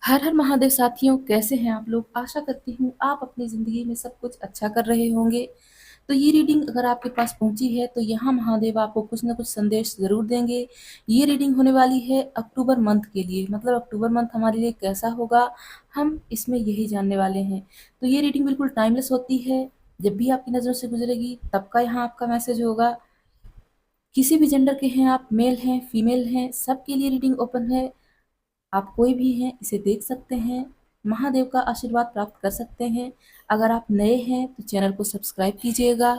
हर हर महादेव साथियों, कैसे हैं आप लोग। आशा करती हूँ आप अपनी ज़िंदगी में सब कुछ अच्छा कर रहे होंगे। तो ये रीडिंग अगर आपके पास पहुंची है तो यहाँ महादेव आपको कुछ ना कुछ संदेश ज़रूर देंगे। ये रीडिंग होने वाली है अक्टूबर मंथ के लिए, मतलब अक्टूबर मंथ हमारे लिए कैसा होगा, हम इसमें यही जानने वाले हैं। तो ये रीडिंग बिल्कुल टाइमलेस होती है, जब भी आपकी नज़रों से गुजरेगी तब का यहाँ आपका मैसेज होगा। किसी भी जेंडर के हैं आप, मेल हैं फीमेल हैं, सबके लिए रीडिंग ओपन है। आप कोई भी हैं इसे देख सकते हैं, महादेव का आशीर्वाद प्राप्त कर सकते हैं। अगर आप नए हैं तो चैनल को सब्सक्राइब कीजिएगा,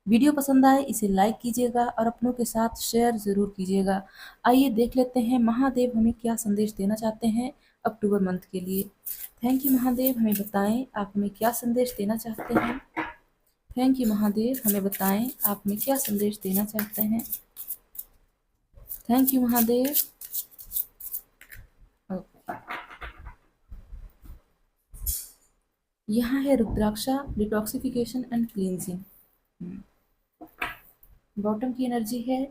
वीडियो पसंद आए इसे लाइक कीजिएगा और अपनों के साथ शेयर ज़रूर कीजिएगा। आइए देख लेते हैं महादेव हमें क्या संदेश देना चाहते हैं अक्टूबर मंथ के लिए। थैंक यू महादेव, हमें बताएं आप हमें क्या संदेश देना चाहते हैं। थैंक यू महादेव, हमें बताएं आप हमें क्या संदेश देना चाहते हैं। Thank you Mahadev. यहाँ है Rudraksha, detoxification and cleansing. Bottom की एनर्जी है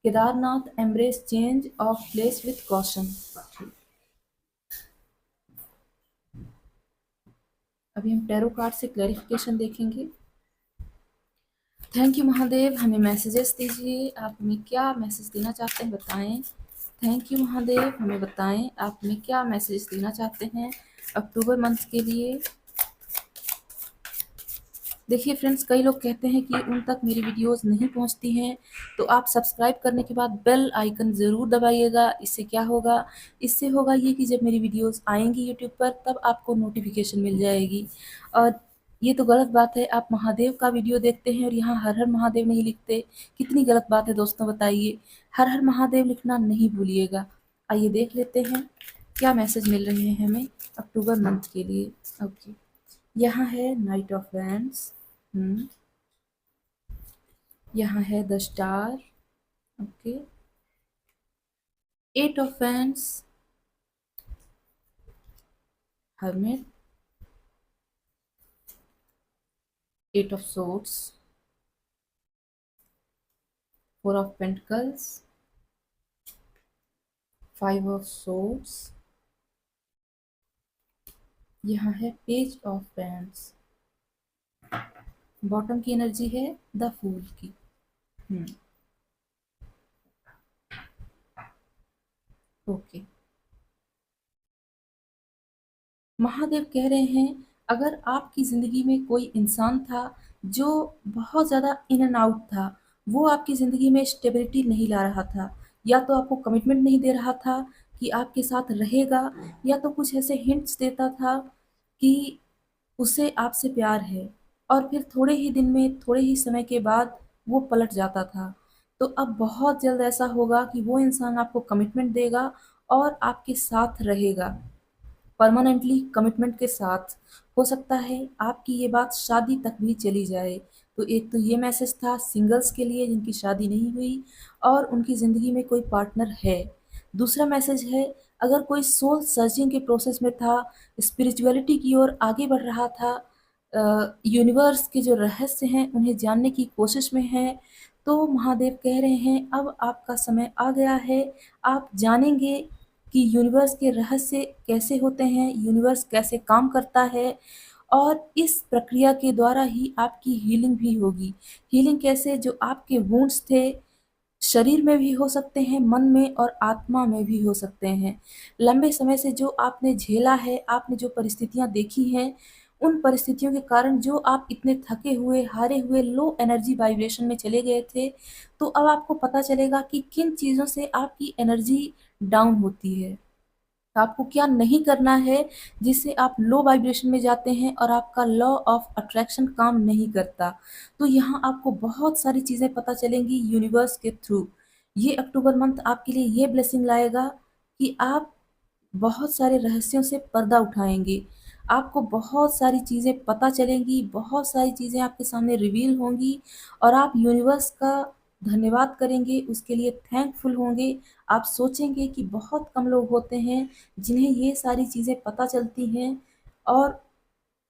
Kedarnath, embrace change of place with caution. अभी हम टैरो कार्ड से क्लैरिफिकेशन देखेंगे। थैंक यू महादेव, हमें मैसेजेस दीजिए, आप हमें क्या मैसेज देना चाहते हैं बताएं। थैंक यू महादेव, हमें बताएं आप हमें क्या मैसेज देना चाहते हैं अक्टूबर मंथ के लिए। देखिए फ्रेंड्स, कई लोग कहते हैं कि उन तक मेरी वीडियोस नहीं पहुंचती हैं, तो आप सब्सक्राइब करने के बाद बेल आइकन ज़रूर दबाइएगा। इससे क्या होगा, इससे होगा ये कि जब मेरी वीडियोस आएंगी यूट्यूब पर तब आपको नोटिफिकेशन मिल जाएगी। और ये तो गलत बात है, आप महादेव का वीडियो देखते हैं और यहाँ हर हर महादेव नहीं लिखते। कितनी गलत बात है दोस्तों, बताइए। हर हर महादेव लिखना नहीं भूलिएगा। आइए देख लेते हैं क्या मैसेज मिल रहे हैं हमें अक्टूबर मंथ के लिए। ओके, यहाँ है नाइट ऑफ वैंड्स। यहाँ है the star. Okay, eight of wands, hermit, eight of swords, four of pentacles, five of swords. यहाँ है पेज ऑफ वैंड्स। बॉटम की एनर्जी है द फूल की। ओके, महादेव कह रहे हैं अगर आपकी ज़िंदगी में कोई इंसान था जो बहुत ज़्यादा इन एंड आउट था, वो आपकी ज़िंदगी में स्टेबिलिटी नहीं ला रहा था, या तो आपको कमिटमेंट नहीं दे रहा था कि आपके साथ रहेगा, या तो कुछ ऐसे हिंट्स देता था कि उसे आपसे प्यार है, और फिर थोड़े ही दिन में, थोड़े ही समय के बाद वो पलट जाता था। तो अब बहुत जल्द ऐसा होगा कि वो इंसान आपको कमिटमेंट देगा और आपके साथ रहेगा, परमानेंटली कमिटमेंट के साथ। हो सकता है आपकी ये बात शादी तक भी चली जाए। तो एक तो ये मैसेज था सिंगल्स के लिए जिनकी शादी नहीं हुई और उनकी ज़िंदगी में कोई पार्टनर है। दूसरा मैसेज है अगर कोई सोल सर्चिंग के प्रोसेस में था, स्पिरिचुअलिटी की ओर आगे बढ़ रहा था, यूनिवर्स के जो रहस्य हैं उन्हें जानने की कोशिश में है, तो महादेव कह रहे हैं अब आपका समय आ गया है। आप जानेंगे कि यूनिवर्स के रहस्य कैसे होते हैं, यूनिवर्स कैसे काम करता है, और इस प्रक्रिया के द्वारा ही आपकी हीलिंग भी होगी। हीलिंग कैसे, जो आपके वुंड्स थे शरीर में भी हो सकते हैं, मन में और आत्मा में भी हो सकते हैं। लंबे समय से जो आपने झेला है, आपने जो परिस्थितियाँ देखी हैं, उन परिस्थितियों के कारण जो आप इतने थके हुए, हारे हुए, लो एनर्जी वाइब्रेशन में चले गए थे, तो अब आपको पता चलेगा कि किन चीज़ों से आपकी एनर्जी डाउन होती है। आपको क्या नहीं करना है जिससे आप लो वाइब्रेशन में जाते हैं और आपका लॉ ऑफ अट्रैक्शन काम नहीं करता। तो यहाँ आपको बहुत सारी चीज़ें पता चलेंगी यूनिवर्स के थ्रू। ये अक्टूबर मंथ आपके लिए ये ब्लेसिंग लाएगा कि आप बहुत सारे रहस्यों से पर्दा उठाएंगे। आपको बहुत सारी चीज़ें पता चलेंगी, बहुत सारी चीज़ें आपके सामने रिवील होंगी, और आप यूनिवर्स का धन्यवाद करेंगे, उसके लिए थैंकफुल होंगे। आप सोचेंगे कि बहुत कम लोग होते हैं जिन्हें ये सारी चीज़ें पता चलती हैं, और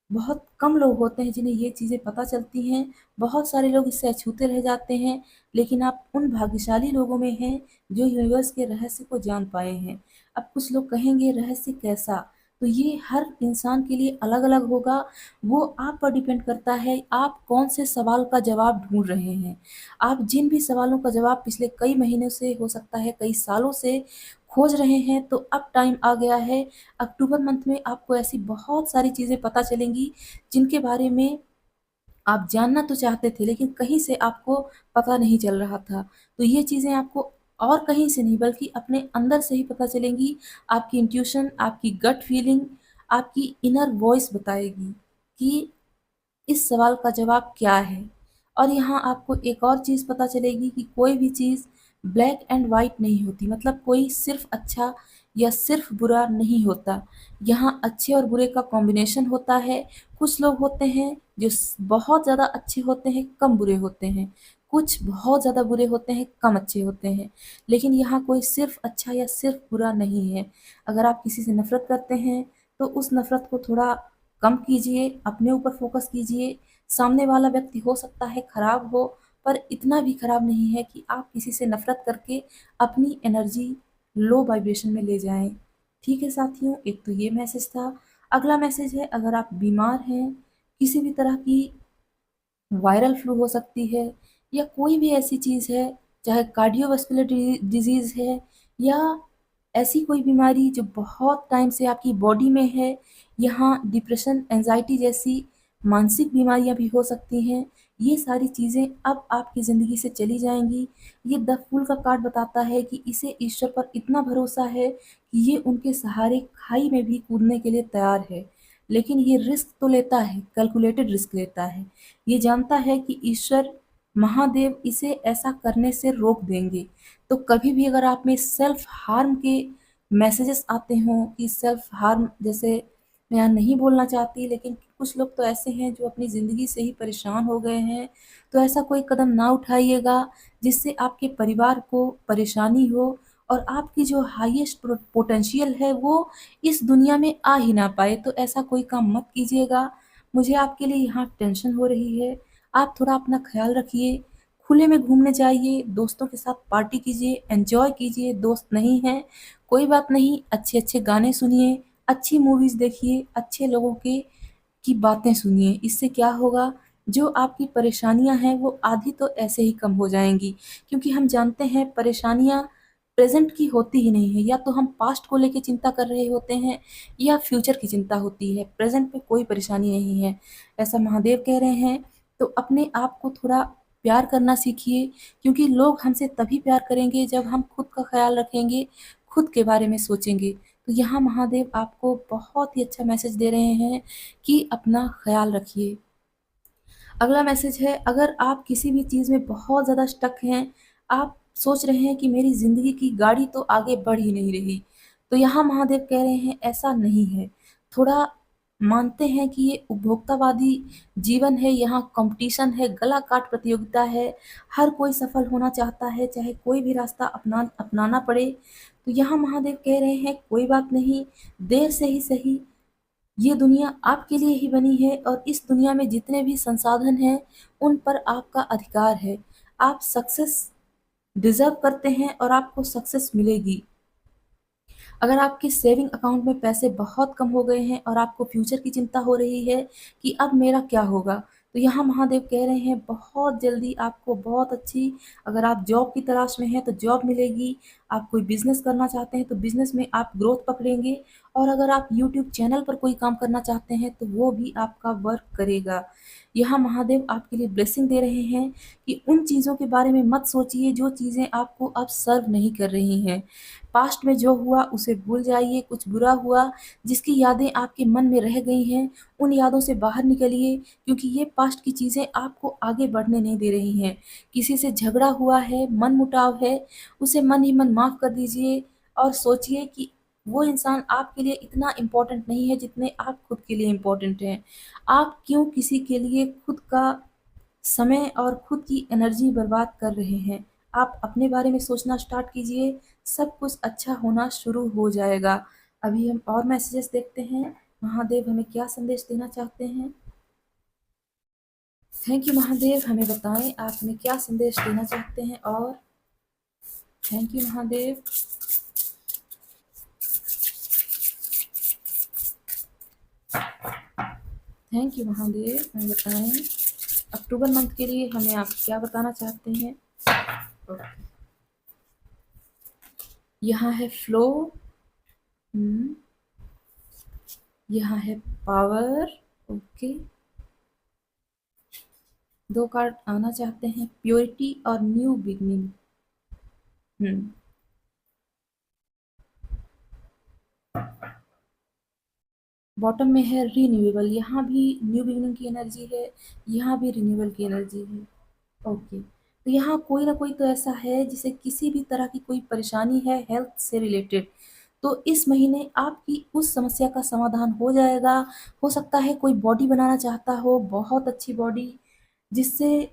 बहुत कम लोग होते हैं जिन्हें ये चीज़ें पता चलती हैं। बहुत सारे लोग इससे अछूते रह जाते हैं, लेकिन आप उन भाग्यशाली लोगों में हैं जो यूनिवर्स के रहस्य को जान पाए हैं। अब कुछ लोग कहेंगे रहस्य कैसा? तो ये हर इंसान के लिए अलग-अलग होगा, वो आप पर डिपेंड करता है, आप कौन से सवाल का जवाब ढूँढ रहे हैं। आप जिन भी सवालों का जवाब पिछले कई महीनों से, हो सकता है कई सालों से खोज रहे हैं, तो अब टाइम आ गया है। अक्टूबर मंथ में आपको ऐसी बहुत सारी चीज़ें पता चलेंगी, जिनके बारे में आप जानना तो चाहते थे, लेकिन कहीं से आपको पता नहीं चल रहा था। तो ये चीज़ें आपको और कहीं से नहीं बल्कि अपने अंदर से ही पता चलेंगी। आपकी इंट्यूशन, आपकी गट फीलिंग, आपकी इनर वॉइस बताएगी कि इस सवाल का जवाब क्या है? और यहाँ आपको एक और चीज़ पता चलेगी कि कोई भी चीज़ ब्लैक एंड व्हाइट नहीं होती, मतलब कोई सिर्फ़ अच्छा या सिर्फ़ बुरा नहीं होता। यहाँ अच्छे और बुरे का कॉम्बिनेशन होता है। कुछ लोग होते हैं जो बहुत ज़्यादा अच्छे होते हैं, कम बुरे होते हैं। कुछ बहुत ज़्यादा बुरे होते हैं, कम अच्छे होते हैं। लेकिन यहाँ कोई सिर्फ़ अच्छा या सिर्फ़ बुरा नहीं है। अगर आप किसी से नफ़रत करते हैं, तो उस नफ़रत को थोड़ा कम कीजिए, अपने ऊपर फ़ोकस कीजिए। सामने वाला व्यक्ति हो सकता है खराब हो, पर इतना भी खराब नहीं है कि आप किसी से नफ़रत करके अपनी एनर्जी लो वाइब्रेशन में ले जाएँ। ठीक है साथियों, एक तो ये मैसेज था। अगला मैसेज है, अगर आप बीमार हैं, किसी भी तरह की वायरल फ्लू हो सकती है या कोई भी ऐसी चीज़ है, चाहे कार्डियोवास्कुलर डिज़ीज़ है या ऐसी कोई बीमारी जो बहुत टाइम से आपकी बॉडी में है, यहाँ डिप्रेशन, एंग्ज़ायटी जैसी मानसिक बीमारियाँ भी हो सकती हैं। ये सारी चीज़ें अब आपकी ज़िंदगी से चली जाएँगी। ये द फूल का कार्ड बताता है कि इसे ईश्वर पर इतना भरोसा है कि ये उनके सहारे खाई में भी कूदने के लिए तैयार है। लेकिन ये रिस्क तो लेता है, कैलकुलेटेड रिस्क लेता है। ये जानता है कि ईश्वर महादेव इसे ऐसा करने से रोक देंगे। तो कभी भी अगर आप में सेल्फ हार्म के मैसेजेस आते हों कि सेल्फ हार्म, जैसे मैं यहाँ नहीं बोलना चाहती, लेकिन कुछ लोग तो ऐसे हैं जो अपनी ज़िंदगी से ही परेशान हो गए हैं, तो ऐसा कोई कदम ना उठाइएगा जिससे आपके परिवार को परेशानी हो और आपकी जो हाईएस्ट पोटेंशियल है वो इस दुनिया में आ ही ना पाए। तो ऐसा कोई काम मत कीजिएगा। मुझे आपके लिए यहाँ टेंशन हो रही है। आप थोड़ा अपना ख़्याल रखिए, खुले में घूमने जाइए, दोस्तों के साथ पार्टी कीजिए, एन्जॉय कीजिए। दोस्त नहीं हैं, कोई बात नहीं, अच्छे-अच्छे गाने सुनिए, अच्छी मूवीज़ देखिए, अच्छे लोगों के की बातें सुनिए। इससे क्या होगा, जो आपकी परेशानियाँ हैं वो आधी तो ऐसे ही कम हो जाएँगी। क्योंकि हम जानते हैं परेशानियाँ प्रेज़ेंट की होती ही नहीं है, या तो हम पास्ट को लेके चिंता कर रहे होते हैं या फ्यूचर की चिंता होती है। प्रेज़ेंट में कोई परेशानी नहीं है, ऐसा महादेव कह रहे हैं। तो अपने आप को थोड़ा प्यार करना सीखिए, क्योंकि लोग हमसे तभी प्यार करेंगे जब हम खुद का ख़्याल रखेंगे, खुद के बारे में सोचेंगे। तो यहाँ महादेव आपको बहुत ही अच्छा मैसेज दे रहे हैं कि अपना ख़्याल रखिए। अगला मैसेज है, अगर आप किसी भी चीज़ में बहुत ज़्यादा स्टक हैं, आप सोच रहे हैं कि मेरी ज़िंदगी की गाड़ी तो आगे बढ़ ही नहीं रही, तो यहाँ महादेव कह रहे हैं ऐसा नहीं है। थोड़ा मानते हैं कि ये उपभोक्तावादी जीवन है, यहाँ कॉम्पिटिशन है, गला काट प्रतियोगिता है, हर कोई सफल होना चाहता है, चाहे कोई भी रास्ता अपनाना पड़े। तो यहाँ महादेव कह रहे हैं कोई बात नहीं, देर से ही सही, ये दुनिया आपके लिए ही बनी है और इस दुनिया में जितने भी संसाधन हैं, उन पर आपका अधिकार है। आप सक्सेस डिज़र्व करते हैं और आपको सक्सेस मिलेगी। अगर आपके सेविंग अकाउंट में पैसे बहुत कम हो गए हैं और आपको फ्यूचर की चिंता हो रही है कि अब मेरा क्या होगा, तो यहाँ महादेव कह रहे हैं बहुत जल्दी आपको बहुत अच्छी, अगर आप जॉब की तलाश में हैं तो जॉब मिलेगी, आप कोई बिज़नेस करना चाहते हैं तो बिज़नेस में आप ग्रोथ पकड़ेंगे, और अगर आप यूट्यूब चैनल पर कोई काम करना चाहते हैं तो वो भी आपका वर्क करेगा। यहाँ महादेव आपके लिए ब्लेसिंग दे रहे हैं कि उन चीज़ों के बारे में मत सोचिए जो चीज़ें आपको अब सर्व नहीं कर रही हैं। पास्ट में जो हुआ उसे भूल जाइए, कुछ बुरा हुआ जिसकी यादें आपके मन में रह गई हैं, उन यादों से बाहर निकलिए, क्योंकि ये पास्ट की चीज़ें आपको आगे बढ़ने नहीं दे रही हैं। किसी से झगड़ा हुआ है, मनमुटाव है, उसे मन ही मन माफ़ कर दीजिए और सोचिए कि वो इंसान आपके लिए इतना इम्पोर्टेंट नहीं है जितने आप खुद के लिए इम्पोर्टेंट हैं। आप क्यों किसी के लिए खुद का समय और खुद की एनर्जी बर्बाद कर रहे हैं? आप अपने बारे में सोचना स्टार्ट कीजिए, सब कुछ अच्छा होना शुरू हो जाएगा। अभी हम और मैसेजेस देखते हैं, महादेव हमें क्या संदेश देना चाहते हैं। थैंक यू महादेव, हमें बताएँ आप हमें क्या संदेश देना चाहते हैं। और thank you Mahadev. Thank you Mahadev. हमें बताएं अक्टूबर मंथ के लिए हमें आप क्या बताना चाहते हैं। यहाँ है फ्लो, यहाँ है पावर। ओके, दो कार्ड आना चाहते हैं, प्योरिटी और न्यू बिगनिंग। बॉटम में है रीन्यूएबल, यहाँ भी न्यू बिगनिंग की एनर्जी है, यहाँ भी रिन्यूअल की एनर्जी है। ओके, तो यहाँ कोई ना कोई तो ऐसा है जिसे किसी भी तरह की कोई परेशानी है हेल्थ से रिलेटेड, तो इस महीने आपकी उस समस्या का समाधान हो जाएगा। हो सकता है कोई बॉडी बनाना चाहता हो, बहुत अच्छी बॉडी, जिससे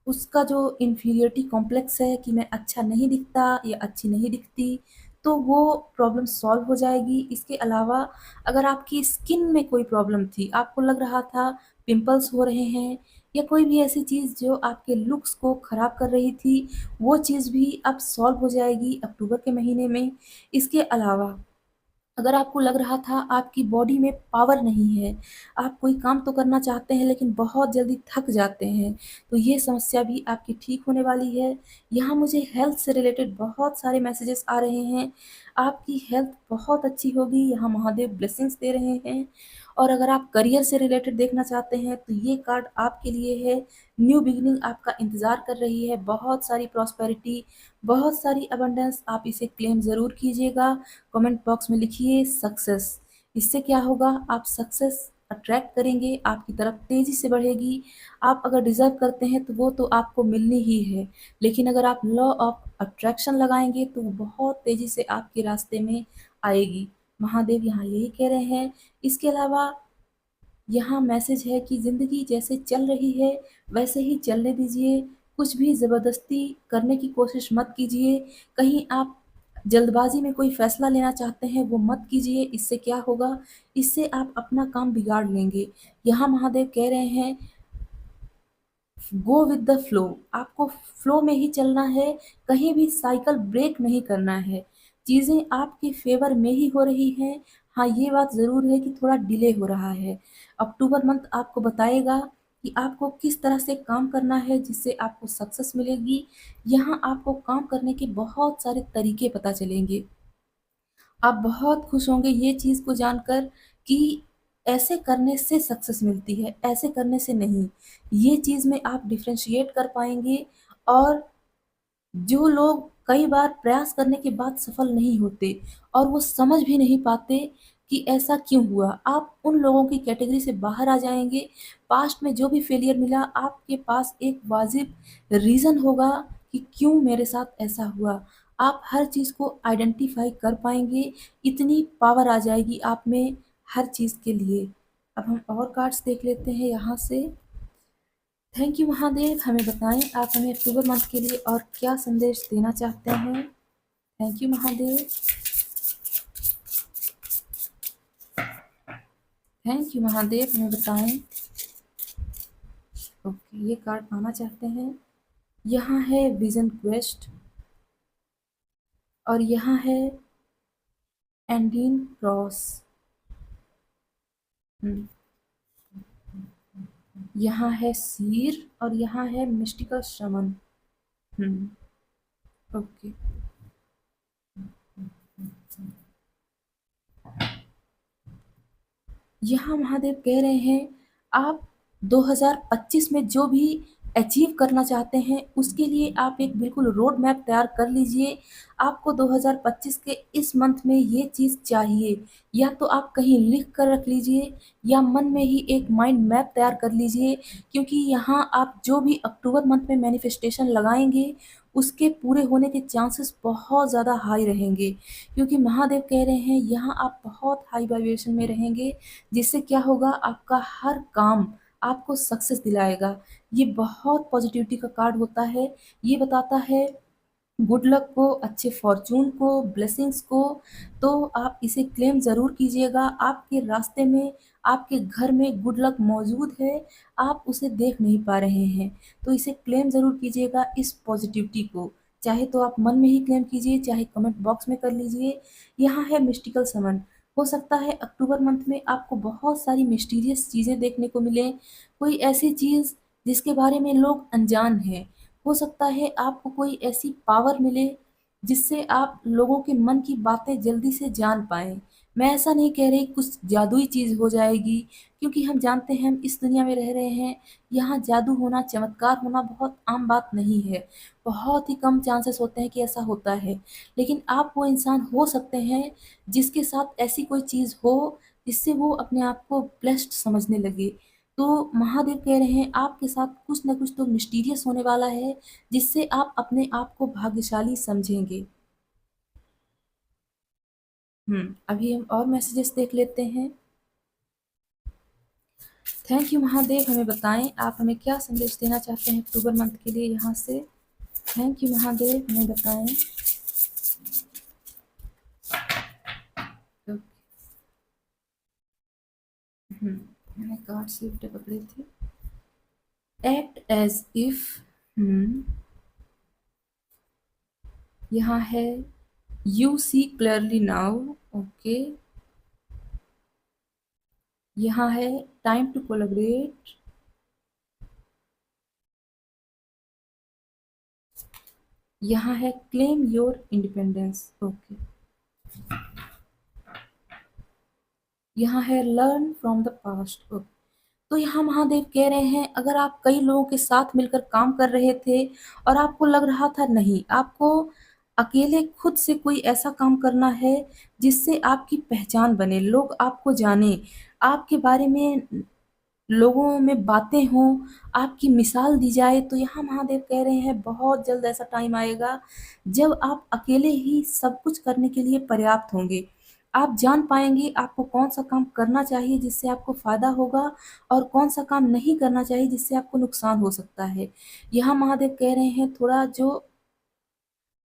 उसका जो इन्फीरियरिटी कॉम्प्लेक्स है कि मैं अच्छा नहीं दिखता या अच्छी नहीं दिखती, तो वो प्रॉब्लम सॉल्व हो जाएगी। इसके अलावा अगर आपकी स्किन में कोई प्रॉब्लम थी, आपको लग रहा था पिंपल्स हो रहे हैं या कोई भी ऐसी चीज़ जो आपके लुक्स को ख़राब कर रही थी, वो चीज़ भी अब सॉल्व हो जाएगी अक्टूबर के महीने में। इसके अलावा अगर आपको लग रहा था आपकी बॉडी में पावर नहीं है, आप कोई काम तो करना चाहते हैं लेकिन बहुत जल्दी थक जाते हैं, तो ये समस्या भी आपकी ठीक होने वाली है। यहाँ मुझे हेल्थ से रिलेटेड बहुत सारे मैसेजेस आ रहे हैं, आपकी हेल्थ बहुत अच्छी होगी, यहाँ महादेव ब्लेसिंग्स दे रहे हैं। और अगर आप करियर से रिलेटेड देखना चाहते हैं तो ये कार्ड आपके लिए है, न्यू बिगिनिंग आपका इंतज़ार कर रही है, बहुत सारी प्रॉस्पेरिटी, बहुत सारी अबंडेंस, आप इसे क्लेम ज़रूर कीजिएगा। कमेंट बॉक्स में लिखिए सक्सेस। इससे क्या होगा, आप सक्सेस अट्रैक्ट करेंगे, आपकी तरफ तेज़ी से बढ़ेगी। आप अगर डिज़र्व करते हैं तो वो तो आपको मिलनी ही है, लेकिन अगर आप लॉ ऑफ अट्रैक्शन लगाएंगे तो वो बहुत तेज़ी से आपके रास्ते में आएगी। महादेव यहाँ यही कह रहे हैं। इसके अलावा यहाँ मैसेज है कि ज़िंदगी जैसे चल रही है वैसे ही चलने दीजिए, कुछ भी ज़बरदस्ती करने की कोशिश मत कीजिए। कहीं आप जल्दबाजी में कोई फैसला लेना चाहते हैं वो मत कीजिए, इससे क्या होगा, इससे आप अपना काम बिगाड़ लेंगे। यहाँ महादेव कह रहे हैं गो विद द फ्लो, आपको फ्लो में ही चलना है, कहीं भी साइकिल ब्रेक नहीं करना है। चीज़ें आपके फेवर में ही हो रही हैं। हाँ, ये बात ज़रूर है कि थोड़ा डिले हो रहा है। अक्टूबर मंथ आपको बताएगा कि आपको किस तरह से काम करना है जिससे आपको सक्सेस मिलेगी। यहाँ आपको काम करने के बहुत सारे तरीके पता चलेंगे। आप बहुत खुश होंगे ये चीज़ को जानकर कि ऐसे करने से सक्सेस मिलती है, ऐसे करने से नहीं। ये चीज़ में आप डिफरेंशिएट कर पाएँगे। और जो लोग कई बार प्रयास करने के बाद सफल नहीं होते और वो समझ भी नहीं पाते कि ऐसा क्यों हुआ, आप उन लोगों की कैटेगरी से बाहर आ जाएँगे। पास्ट में जो भी फेलियर मिला, आपके पास एक वाजिब रीज़न होगा कि क्यों मेरे साथ ऐसा हुआ। आप हर चीज़ को आइडेंटिफ़ाई कर पाएँगे, इतनी पावर आ जाएगी आप में हर चीज़ के लिए। अब हम और कार्ड्स देख लेते हैं यहाँ से। थैंक यू महादेव, हमें बताएं आप हमें अक्टूबर मंथ के लिए और क्या संदेश देना चाहते हैं। Thank you Mahadev. Thank you Mahadev, हमें बताएं। ओके, ये कार्ड पाना चाहते हैं। यहाँ है विजन क्वेस्ट और यहाँ है एंडीन क्रॉस। यहाँ है सीर और यहाँ है मिस्टिकल श्रमण। ओके, यहाँ महादेव कह रहे हैं आप 2025 में जो भी अचीव करना चाहते हैं उसके लिए आप एक बिल्कुल रोड मैप तैयार कर लीजिए। आपको 2025 के इस मंथ में ये चीज़ चाहिए, या तो आप कहीं लिख कर रख लीजिए या मन में ही एक माइंड मैप तैयार कर लीजिए, क्योंकि यहाँ आप जो भी अक्टूबर मंथ में मैनिफेस्टेशन लगाएंगे उसके पूरे होने के चांसेस बहुत ज़्यादा हाई रहेंगे, क्योंकि महादेव कह रहे हैं यहाँ आप बहुत हाई वाइब्रेशन में रहेंगे, जिससे क्या होगा, आपका हर काम आपको सक्सेस दिलाएगा। ये बहुत पॉजिटिविटी का कार्ड होता है, ये बताता है गुड लक को, अच्छे फॉर्चून को, ब्लेसिंग्स को। तो आप इसे क्लेम ज़रूर कीजिएगा, आपके रास्ते में, आपके घर में गुड लक मौजूद है, आप उसे देख नहीं पा रहे हैं, तो इसे क्लेम ज़रूर कीजिएगा इस पॉजिटिविटी को। चाहे तो आप मन में ही क्लेम कीजिए, चाहे कमेंट बॉक्स में कर लीजिए। यहाँ है मिस्टिकल समन, हो सकता है अक्टूबर मंथ में आपको बहुत सारी मिस्टीरियस चीज़ें देखने को मिलें, कोई ऐसी चीज़ जिसके बारे में लोग अनजान हैं। हो सकता है आपको कोई ऐसी पावर मिले जिससे आप लोगों के मन की बातें जल्दी से जान पाएँ। मैं ऐसा नहीं कह रही कुछ जादुई चीज़ हो जाएगी, क्योंकि हम जानते हैं हम इस दुनिया में रह रहे हैं, यहाँ जादू होना, चमत्कार होना बहुत आम बात नहीं है। बहुत ही कम चांसेस होते हैं कि ऐसा होता है। लेकिन आप वो इंसान हो सकते हैं जिसके साथ ऐसी कोई चीज़ हो जिससे वो अपने आप को ब्लेस्ड समझने लगे। तो महादेव कह रहे हैं आपके साथ कुछ न कुछ तो मिस्टीरियस होने वाला है जिससे आप अपने आप को भाग्यशाली समझेंगे। अभी हम और मैसेजेस देख लेते हैं। थैंक यू महादेव, हमें बताएं आप हमें क्या संदेश देना चाहते हैं अक्टूबर मंथ के लिए यहाँ से। थैंक यू महादेव, हमें बताएं। तो, मैंने कार्ड स्लिप पकड़े थे। एक्ट एज इफ, यहाँ है you see clearly now. Okay, यहाँ है टाइम टू कोलैबोरेट। यहाँ है क्लेम योर इंडिपेंडेंस। ओके, यहाँ है learn from the past. Okay, तो यहाँ महादेव कह रहे हैं अगर आप कई लोगों के साथ मिलकर काम कर रहे थे और आपको लग रहा था नहीं, आपको अकेले खुद से कोई ऐसा काम करना है जिससे आपकी पहचान बने, लोग आपको जाने, आपके बारे में लोगों में बातें हों, आपकी मिसाल दी जाए, तो यहाँ महादेव कह रहे हैं बहुत जल्द ऐसा टाइम आएगा जब आप अकेले ही सब कुछ करने के लिए पर्याप्त होंगे। आप जान पाएँगे आपको कौन-सा काम करना चाहिए जिससे आपको फ़ायदा होगा और कौन-सा काम नहीं करना चाहिए जिससे आपको नुकसान हो सकता है। यहाँ महादेव कह रहे हैं थोड़ा जो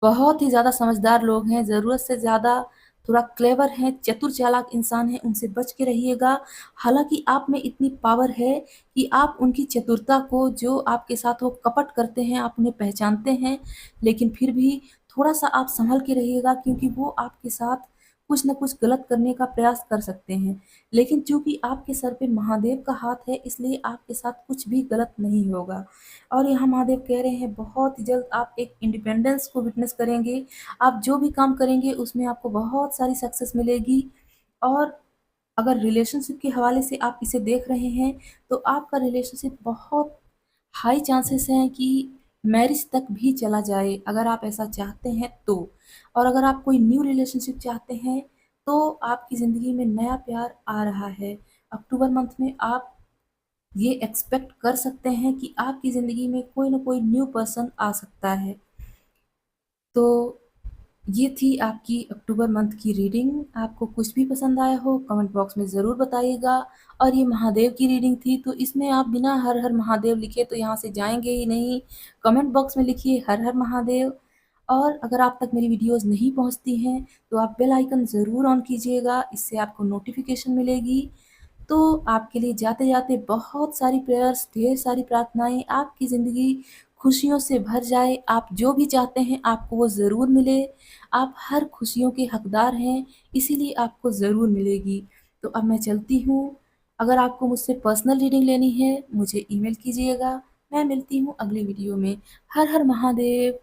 बहुत ही ज़्यादा समझदार लोग हैं, ज़रूरत से ज़्यादा थोड़ा क्लेवर हैं, चतुर चालाक इंसान हैं, उनसे बच के रहिएगा। हालाँकि आप में इतनी पावर है कि आप उनकी चतुरता को जो आपके साथ वो कपट करते हैं, आप उन्हें पहचानते हैं, लेकिन फिर भी थोड़ा-सा आप सँभल के रहिएगा क्योंकि वो आपके साथ कुछ न कुछ गलत करने का प्रयास कर सकते हैं। लेकिन चूँकि आपके सर पे महादेव का हाथ है, इसलिए आपके साथ कुछ भी गलत नहीं होगा। और यहाँ महादेव कह रहे हैं बहुत ही जल्द आप एक इंडिपेंडेंस को विटनेस करेंगे। आप जो भी काम करेंगे उसमें आपको बहुत सारी सक्सेस मिलेगी। और अगर रिलेशनशिप के हवाले से आप इसे देख रहे हैं तो आपका रिलेशनशिप बहुत हाई चांसेस हैं कि मैरिज तक भी चला जाए, अगर आप ऐसा चाहते हैं तो। और अगर आप कोई न्यू रिलेशनशिप चाहते हैं तो आपकी ज़िंदगी में नया प्यार आ रहा है। अक्टूबर मंथ में आप ये एक्सपेक्ट कर सकते हैं कि आपकी ज़िंदगी में कोई न कोई न्यू पर्सन आ सकता है। तो ये थी आपकी अक्टूबर मंथ की रीडिंग। आपको कुछ भी पसंद आया हो कमेंट बॉक्स में ज़रूर बताइएगा। और ये महादेव की रीडिंग थी तो इसमें आप बिना हर हर महादेव लिखे तो यहाँ से जाएंगे ही नहीं। कमेंट बॉक्स में लिखिए हर हर महादेव। और अगर आप तक मेरी वीडियोस नहीं पहुँचती हैं तो आप बेल आइकन ज़रूर ऑन कीजिएगा, इससे आपको नोटिफिकेशन मिलेगी। तो आपके लिए जाते-जाते बहुत सारी प्रेयर्स, ढेर सारी प्रार्थनाएँ, आपकी ज़िंदगी खुशियों से भर जाए, आप जो भी चाहते हैं आपको वो ज़रूर मिले। आप हर खुशियों के हकदार हैं, इसीलिए आपको ज़रूर मिलेगी। तो अब मैं चलती हूँ। अगर आपको मुझसे पर्सनल रीडिंग लेनी है, मुझे ईमेल कीजिएगा। मैं मिलती हूँ अगली वीडियो में। हर हर महादेव।